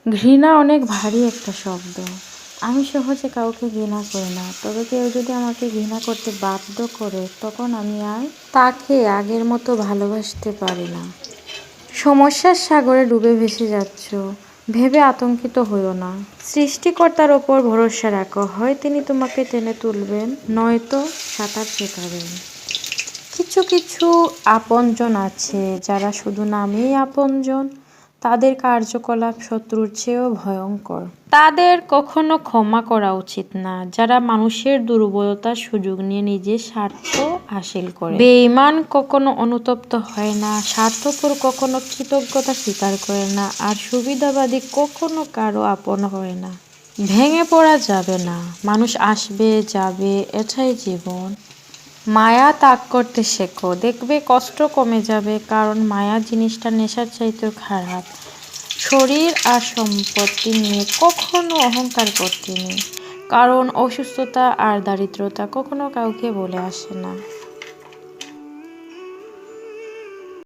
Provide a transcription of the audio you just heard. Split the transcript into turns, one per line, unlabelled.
ঘৃণা অনেক ভারী একটা শব্দ। আমি সহজে কাউকে ঘৃণা করি না, তবে কেউ যদি আমাকে ঘৃণা করতে বাধ্য করে তখন আমি আর তাকে আগের মতো ভালোবাসতে পারি না। সমস্যার সাগরে ডুবে ভেসে যাচ্ছ ভেবে আতঙ্কিত হইও না। সৃষ্টিকর্তার ওপর ভরসা রাখো, হয় তিনি তোমাকে টেনে তুলবেন, নয়তো সাঁতার শেখাবেন। কিছু কিছু আপনজন আছে যারা শুধু নামেই আপনজন, তাদের কার্যকলাপ শত্রুর চেয়েও ভয়ঙ্কর। তাদের কখনো ক্ষমা করা উচিত না, যারা মানুষের দুর্বলতার সুযোগ নিয়ে নিজের স্বার্থ হাসিল করে। বেঈমান কখনো অনুতপ্ত হয় না, স্বার্থপর কখনো কৃতজ্ঞতা স্বীকার করে না, আর সুবিধাবাদী কখনো কারো আপন হয় না। ভেঙে পড়া যাবে না, মানুষ আসবে যাবে, এটাই জীবন। মায়া ত্যাগ করতে শেখো, দেখবে কষ্ট কমে যাবে, কারণ মায়া জিনিসটা নেশার চাইতেও খারাপ। শরীর আর সম্পত্তি নিয়ে কখনো অহংকার করতে নেই, কারণ অসুস্থতা আর দারিদ্রতা কখনো কাউকে বলে আসে না।